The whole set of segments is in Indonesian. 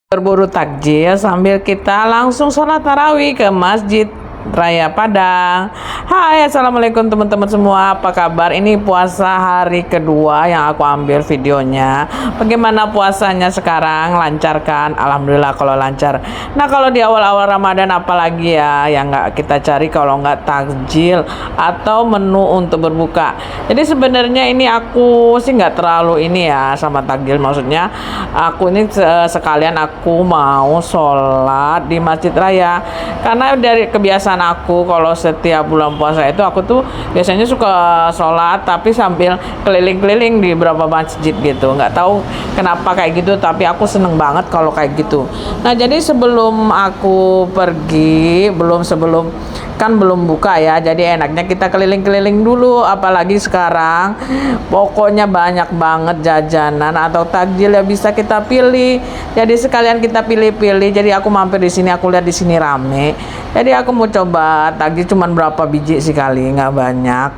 Berburu takjil sambil kita langsung sholat tarawih ke Masjid Raya Padang. Hai, assalamualaikum teman-teman semua, apa kabar? Ini puasa hari kedua yang aku ambil videonya. Bagaimana puasanya sekarang? Lancar kan? Alhamdulillah kalau lancar. Nah, kalau di awal-awal Ramadan apalagi ya yang nggak kita cari kalau nggak takjil atau menu untuk berbuka. Jadi sebenarnya ini aku sih nggak terlalu ini ya sama takjil, maksudnya aku ini sekalian aku mau sholat di Masjid Raya karena dari kebiasaan aku kalau setiap bulan puasa itu aku tuh biasanya suka sholat tapi sambil keliling-keliling di beberapa masjid gitu. Nggak tahu kenapa kayak gitu, tapi aku seneng banget kalau kayak gitu. Nah, jadi sebelum aku pergi, sebelum kan belum buka ya, jadi enaknya kita keliling-keliling dulu, apalagi sekarang pokoknya banyak banget jajanan atau takjil yang bisa kita pilih. Jadi sekalian kita pilih-pilih. Jadi aku mampir di sini, aku lihat di sini rame, jadi aku mau coba takjil cuman berapa biji sih kali, nggak banyak,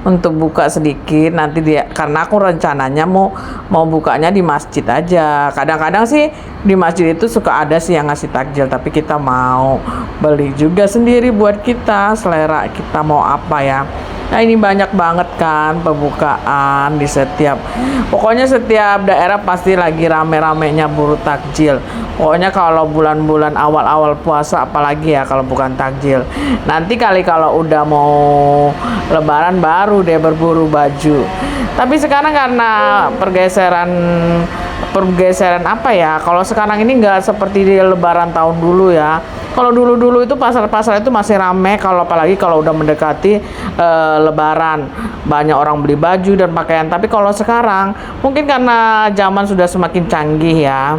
untuk buka sedikit nanti dia, karena aku rencananya mau bukanya di masjid aja. Kadang-kadang sih di masjid itu suka ada sih yang ngasih takjil, tapi kita mau beli juga sendiri buat kita, selera kita mau apa ya. Nah, ini banyak banget kan pembukaan di pokoknya setiap daerah pasti lagi rame-ramenya buru takjil. Pokoknya kalau bulan-bulan awal-awal puasa apalagi ya kalau bukan takjil. Nanti kali kalau udah mau lebaran baru deh berburu baju. Tapi sekarang karena pergeseran apa ya, kalau sekarang ini nggak seperti di lebaran tahun dulu ya. Kalau dulu-dulu itu pasar-pasar itu masih rame, kalau apalagi kalau udah mendekati lebaran, banyak orang beli baju dan pakaian. Tapi kalau sekarang mungkin karena zaman sudah semakin canggih ya,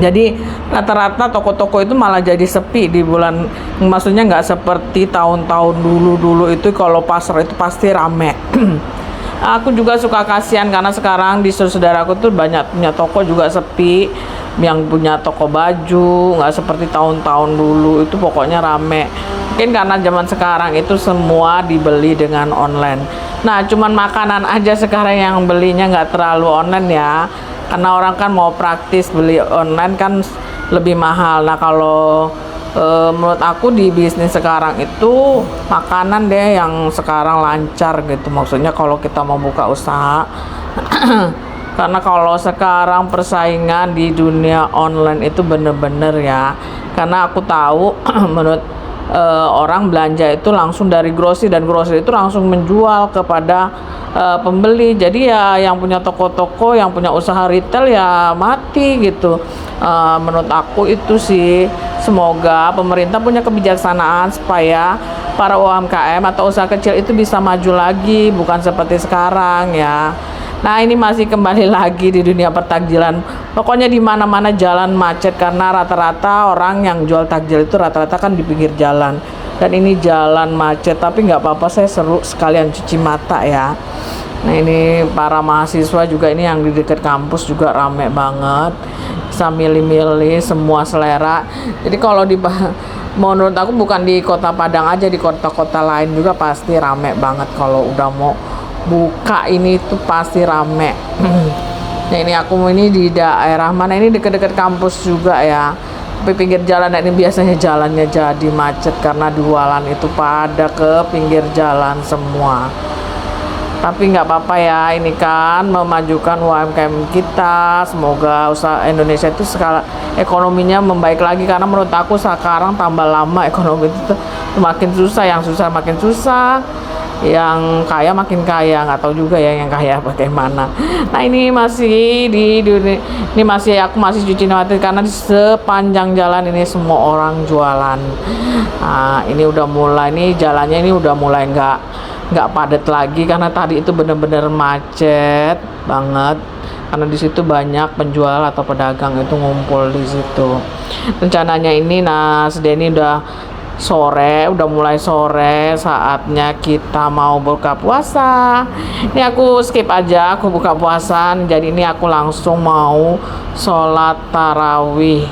jadi rata-rata toko-toko itu malah jadi sepi di bulan, maksudnya nggak seperti tahun-tahun dulu itu kalau pasar itu pasti rame. Aku juga suka kasihan karena sekarang di saudaraku tuh banyak punya toko juga sepi, yang punya toko baju nggak seperti tahun-tahun dulu itu pokoknya rame. Mungkin karena zaman sekarang itu semua dibeli dengan online. Nah, cuman makanan aja sekarang yang belinya nggak terlalu online ya, karena orang kan mau praktis, beli online kan lebih mahal. Nah, kalau menurut aku di bisnis sekarang itu makanan deh yang sekarang lancar gitu, maksudnya kalau kita mau buka usaha. Karena kalau sekarang persaingan di dunia online itu bener-bener ya, karena aku tahu menurut orang belanja itu langsung dari grosir, dan grosir itu langsung menjual kepada pembeli. Jadi ya yang punya toko-toko, yang punya usaha retail ya mati gitu. Menurut aku itu sih, semoga pemerintah punya kebijaksanaan supaya para UMKM atau usaha kecil itu bisa maju lagi, bukan seperti sekarang ya. Nah, ini masih kembali lagi di dunia pertakjilan. Pokoknya di mana-mana jalan macet karena rata-rata orang yang jual takjil itu rata-rata kan di pinggir jalan. Dan ini jalan macet, tapi nggak apa-apa, saya seru sekalian cuci mata ya. Nah, ini para mahasiswa juga, ini yang di dekat kampus juga rame banget. Bisa milih-milih semua selera. Jadi kalau menurut aku bukan di Kota Padang aja, di kota-kota lain juga pasti rame banget kalau udah mau buka ini tuh pasti rame. Nah, ini aku ini di daerah mana, ini deket-deket kampus juga ya, tapi pinggir jalan. Nah, ini biasanya jalannya jadi macet karena jualan itu pada ke pinggir jalan semua. Tapi nggak apa-apa ya, ini kan memajukan UMKM kita. Semoga usaha Indonesia itu skala ekonominya membaik lagi, karena menurut aku sekarang tambah lama ekonomi itu makin susah, yang susah makin susah, yang kaya makin kaya. Nggak tahu juga ya yang kaya bagaimana. Nah, ini masih aku masih cuci mata karena di sepanjang jalan ini semua orang jualan. Nah, ini udah mulai nih jalannya, ini udah mulai nggak padat lagi karena tadi itu bener-bener macet banget, karena di situ banyak penjual atau pedagang itu ngumpul di situ. Rencananya ini, nah sedeni udah sore, udah mulai sore, saatnya kita mau buka puasa. Ini aku skip aja, aku buka puasa, jadi ini aku langsung mau sholat tarawih.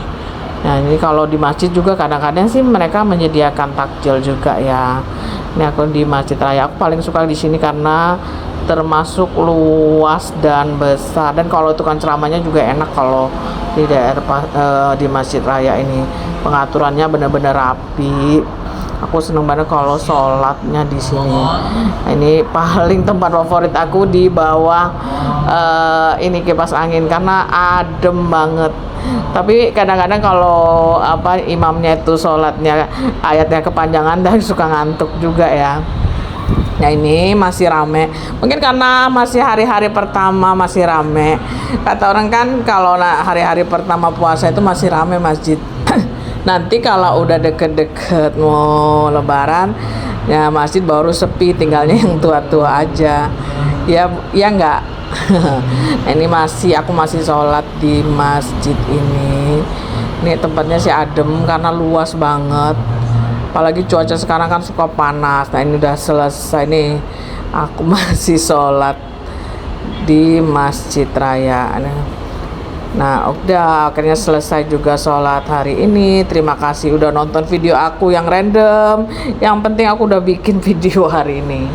Nah, ini kalau di masjid juga kadang-kadang sih mereka menyediakan takjil juga ya. Ini aku di Masjid Raya, aku paling suka di sini karena termasuk luas dan besar. Dan kalau itu kan ceramahnya juga enak kalau di di Masjid Raya ini, pengaturannya benar-benar rapi. Aku seneng banget kalau sholatnya di sini. Ini paling tempat favorit aku di bawah ini kipas angin karena adem banget. Tapi kadang-kadang kalau imamnya itu sholatnya ayatnya kepanjangan dan suka ngantuk juga ya. Nah ini masih rame, mungkin karena masih hari-hari pertama masih rame. Kata orang kan kalau hari-hari pertama puasa itu masih rame masjid. Nanti kalau udah deket-deket mau lebaran ya masjid baru sepi, tinggalnya yang tua-tua aja ya enggak. Ini aku masih sholat di masjid ini tempatnya sih adem karena luas banget, apalagi cuaca sekarang kan suka panas. Nah ini udah selesai nih, aku masih sholat di Masjid Raya. Nah udah akhirnya selesai juga sholat hari ini. Terima kasih udah nonton video aku yang random. Yang penting aku udah bikin video hari ini.